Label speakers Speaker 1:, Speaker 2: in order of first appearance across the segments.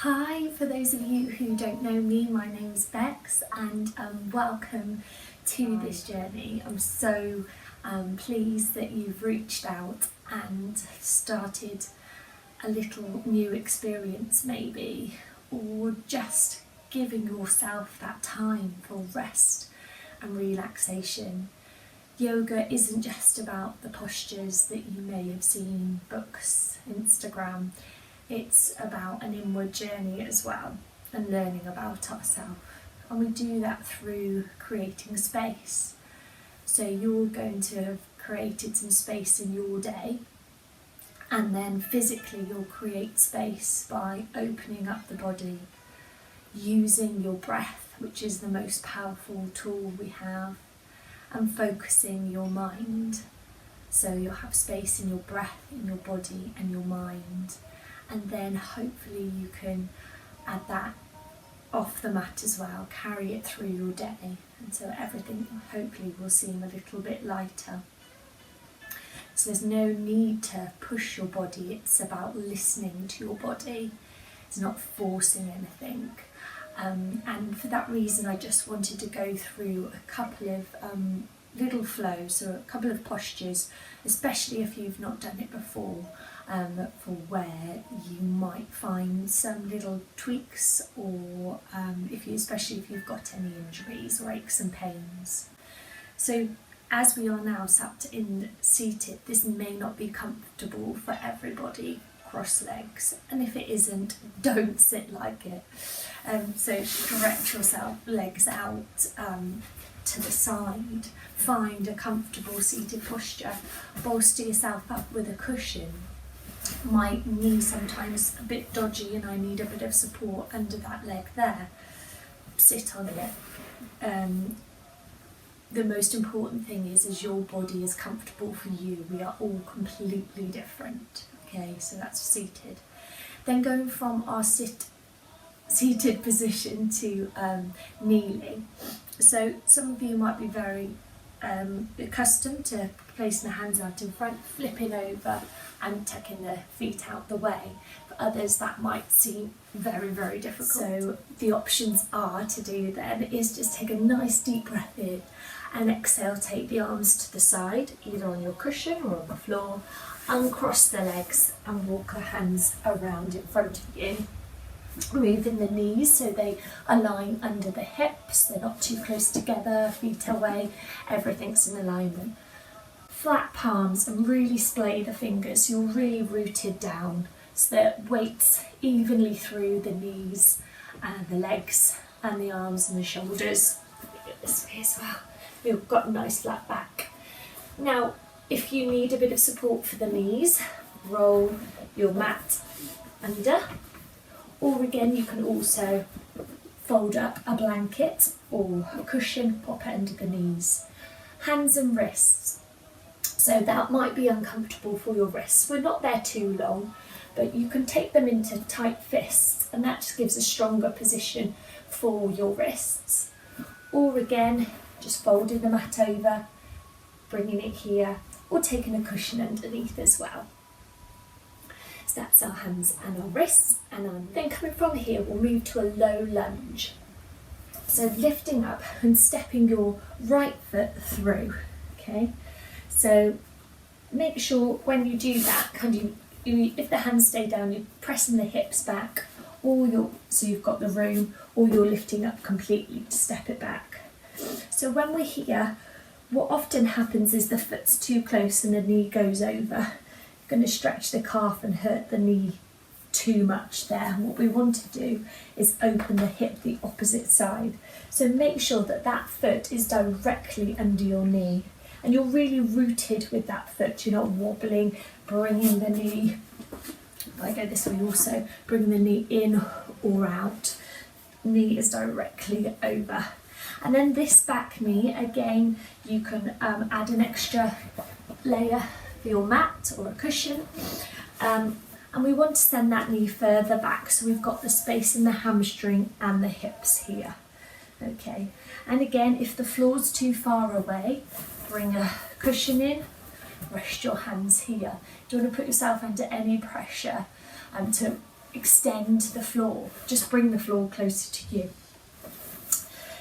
Speaker 1: Hi, for those of you who don't know me, my name is Becks and welcome to this journey. I'm so pleased that you've reached out and started a little new experience maybe, or just giving yourself that time for rest and relaxation. Yoga isn't just about the postures that you may have seen, books, Instagram. It's about an inward journey as well and learning about ourselves. And we do that through creating space. So you're going to have created some space in your day, and then physically you'll create space by opening up the body, using your breath, which is the most powerful tool we have, and focusing your mind. So you'll have space in your breath, in your body and your mind. And then hopefully you can add that off the mat as well, carry it through your day, and so everything hopefully will seem a little bit lighter. So there's no need to push your body, it's about listening to your body. It's not forcing anything. And for that reason I just wanted to go through a couple of little flows, or a couple of postures, especially if you've not done it before, for where you might find some little tweaks, or especially if you've got any injuries or aches and pains. So as we are now sat in seated, this may not be comfortable for everybody, cross legs, and if it isn't, don't sit like it. So stretch yourself, legs out to the side, find a comfortable seated posture, bolster yourself up with a cushion. My knee sometimes a bit dodgy and I need a bit of support under that leg there. Sit on it. The most important thing is your body is comfortable for you. We are all completely different. Okay, so that's seated. Then going from our seated position to kneeling. So some of you might be very accustomed to placing the hands out in front, flipping over and tucking the feet out the way. For others that might seem very, very difficult. So the options are to do then is just take a nice deep breath in and exhale, take the arms to the side, either on your cushion or on the floor, uncross the legs and walk the hands around in front of you. Moving the knees so they align under the hips, they're not too close together, feet away, everything's in alignment. Flat palms and really splay the fingers, you're really rooted down so that weight's evenly through the knees and the legs and the arms and the shoulders. Get this way as well. We've got a nice flat back. Now, if you need a bit of support for the knees, roll your mat under. Or again, you can also fold up a blanket or a cushion, pop it under the knees. Hands and wrists. So that might be uncomfortable for your wrists. We're not there too long, but you can take them into tight fists, and that just gives a stronger position for your wrists. Or again, just folding the mat over, bringing it here, or taking a cushion underneath as well. So that's our hands and our wrists, and then coming from here we'll move to a low lunge. So lifting up and stepping your right foot through, okay? So make sure when you do that, if the hands stay down, you're pressing the hips back, so you've got the room, or you're lifting up completely to step it back. So when we're here, what often happens is the foot's too close and the knee goes over. Going to stretch the calf and hurt the knee too much there. And what we want to do is open the hip the opposite side. So make sure that that foot is directly under your knee and you're really rooted with that foot. You're not wobbling, bringing the knee. If I go this way also, bringing the knee in or out. Knee is directly over. And then this back knee, again, you can add an extra layer for your mat or a cushion, and we want to send that knee further back so we've got the space in the hamstring and the hips here. Okay, and again, if the floor's too far away, bring a cushion in, rest your hands here. You don't want to put yourself under any pressure to extend to the floor. Just bring the floor closer to you.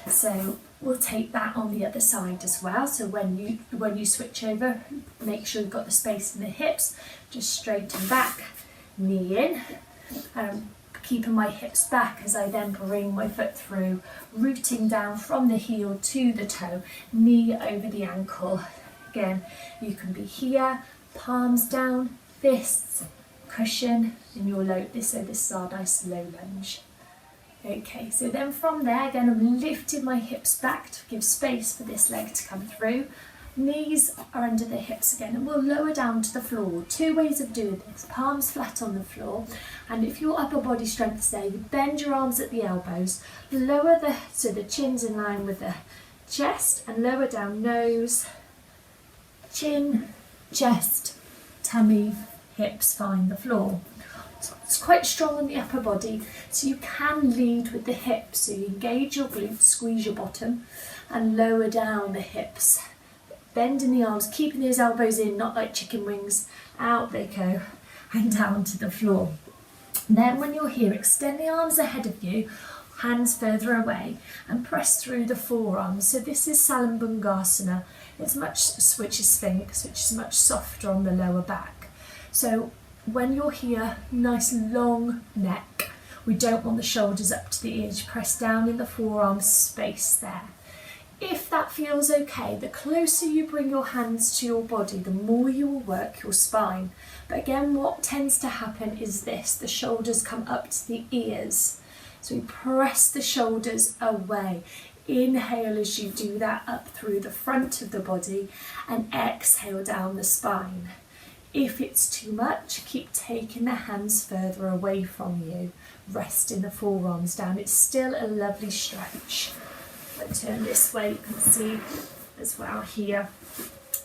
Speaker 1: So we'll take that on the other side as well. So when you switch over, make sure you've got the space in the hips. Just straighten back, knee in. Keeping my hips back as I then bring my foot through, rooting down from the heel to the toe, knee over the ankle. Again, you can be here, palms down, fists, cushion, and your low. This is our nice low lunge. Okay, so then from there, again, I'm lifting my hips back to give space for this leg to come through. Knees are under the hips again, and we'll lower down to the floor. Two ways of doing this: palms flat on the floor, and if your upper body strength is there, you bend your arms at the elbows, lower so the chin's in line with the chest, and lower down nose, chin, chest, tummy, hips find the floor. So it's quite strong on the upper body, so you can lead with the hips. So you engage your glutes, squeeze your bottom, and lower down the hips. Bending the arms, keeping those elbows in, not like chicken wings. Out they go, and down to the floor. Then when you're here, extend the arms ahead of you, hands further away, and press through the forearms. So this is Salabhangasana. It's which is Sphinx, which is much softer on the lower back. So when you're here, nice long neck. We don't want the shoulders up to the ears. Press down in the forearm space there. If that feels okay, the closer you bring your hands to your body, the more you will work your spine. But again, what tends to happen is this: the shoulders come up to the ears. So we press the shoulders away. Inhale as you do that up through the front of the body, and exhale down the spine. If it's too much, keep taking the hands further away from you. Resting the forearms down. It's still a lovely stretch. If I turn this way, you can see as well here.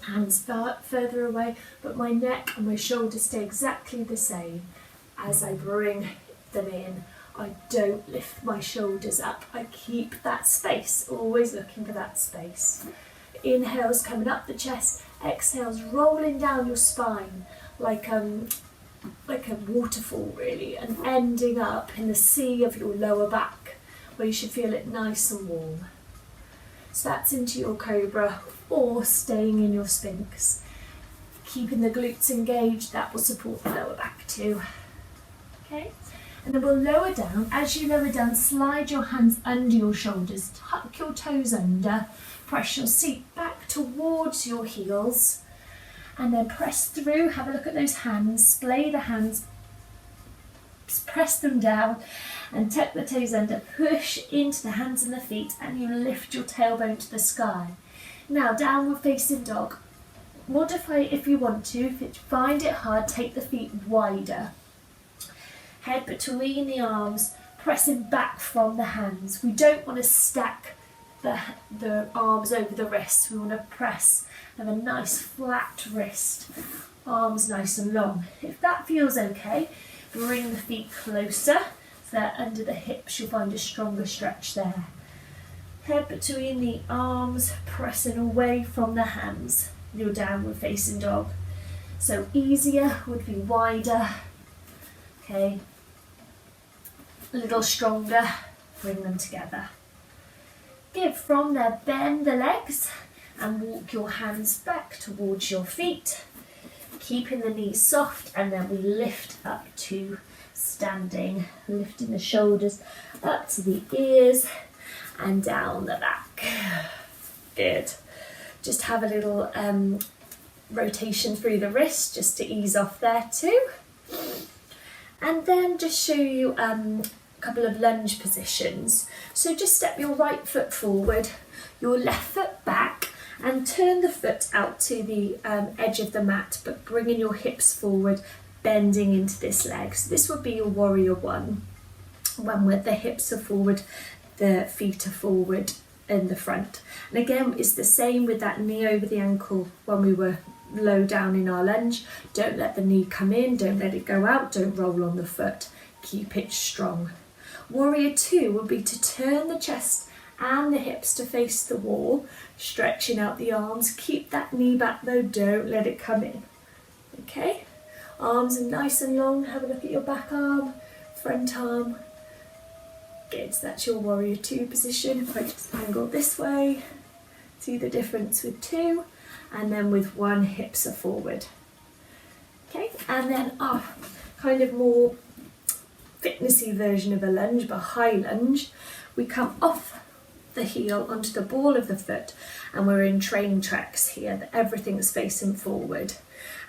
Speaker 1: Hands further away, but my neck and my shoulders stay exactly the same. As I bring them in, I don't lift my shoulders up. I keep that space, always looking for that space. Inhales coming up the chest, exhales rolling down your spine like a waterfall really, and ending up in the sea of your lower back where you should feel it nice and warm. So that's into your cobra or staying in your Sphinx. Keeping the glutes engaged, that will support the lower back too. Okay, and then we'll lower down. As you lower down, slide your hands under your shoulders, tuck your toes under, press your seat back towards your heels, and then press through. Have a look at those hands, splay the hands, press them down, and tuck the toes under, push into the hands and the feet, and you lift your tailbone to the sky. Now, downward facing dog. Modify it if you want to. If you find it hard, take the feet wider. Head between the arms, pressing back from the hands. We don't want to stack the arms over the wrists. We want to press, have a nice flat wrist, arms nice and long. If that feels okay, bring the feet closer. There under the hips, you'll find a stronger stretch there. Head between the arms, pressing away from the hands. Your downward facing dog. So easier would be wider. Okay. A little stronger. Bring them together. Good. From there, bend the legs and walk your hands back towards your feet. Keeping the knees soft, and then we lift up to standing, lifting the shoulders up to the ears and down the back. Good. Just have a little rotation through the wrist just to ease off there too. And then just show you a couple of lunge positions. So just step your right foot forward, your left foot back, and turn the foot out to the edge of the mat, but bringing your hips forward, bending into this leg. So this would be your warrior one where the hips are forward, the feet are forward in the front. And again, it's the same with that knee over the ankle when we were low down in our lunge. Don't let the knee come in, don't let it go out, don't roll on the foot. Keep it strong. Warrior two would be to turn the chest and the hips to face the wall, stretching out the arms. Keep that knee back though, don't let it come in. Okay? Arms are nice and long. Have a look at your back arm. front arm. Good, so that's your warrior 2 position. If I just angle this way, see the difference with 2, and then with 1 hips are forward. Okay, and then kind of more fitnessy version of a lunge, but high lunge. We come off the heel onto the ball of the foot, and we're in train tracks here, that everything's facing forward.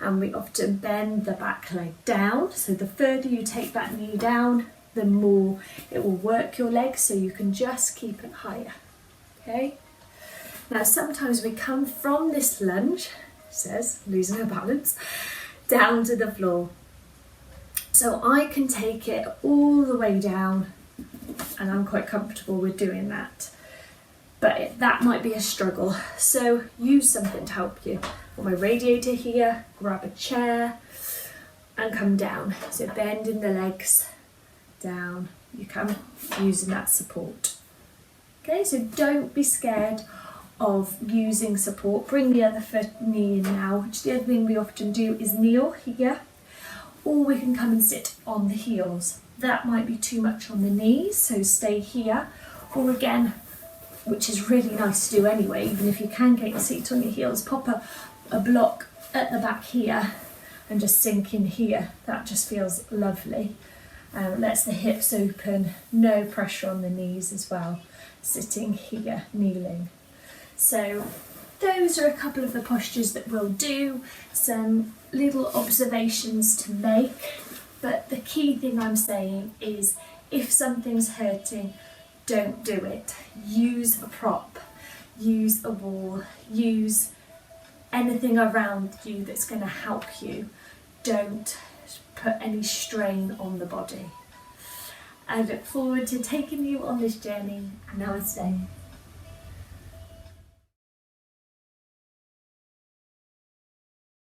Speaker 1: And we often bend the back leg down, so the further you take that knee down, the more it will work your legs, so you can just keep it higher. Okay? Now sometimes we come from this lunge, says losing her balance, down to the floor. So I can take it all the way down, and I'm quite comfortable with doing that. But that might be a struggle, so use something to help you. Got my radiator here, grab a chair and come down. So bending the legs down, you come using that support. Okay, so don't be scared of using support. Bring the other foot, knee in now, which the other thing we often do is kneel here, or we can come and sit on the heels. That might be too much on the knees, so stay here, or again, which is really nice to do anyway, even if you can get your seat on your heels, pop a block at the back here and just sink in here. That just feels lovely. Lets the hips open, no pressure on the knees as well. Sitting here, kneeling. So those are a couple of the postures that we'll do, some little observations to make, but the key thing I'm saying is if something's hurting, don't do it. Use a prop, use a wall, use anything around you that's going to help you. Don't put any strain on the body. I look forward to taking you on this journey. Namaste.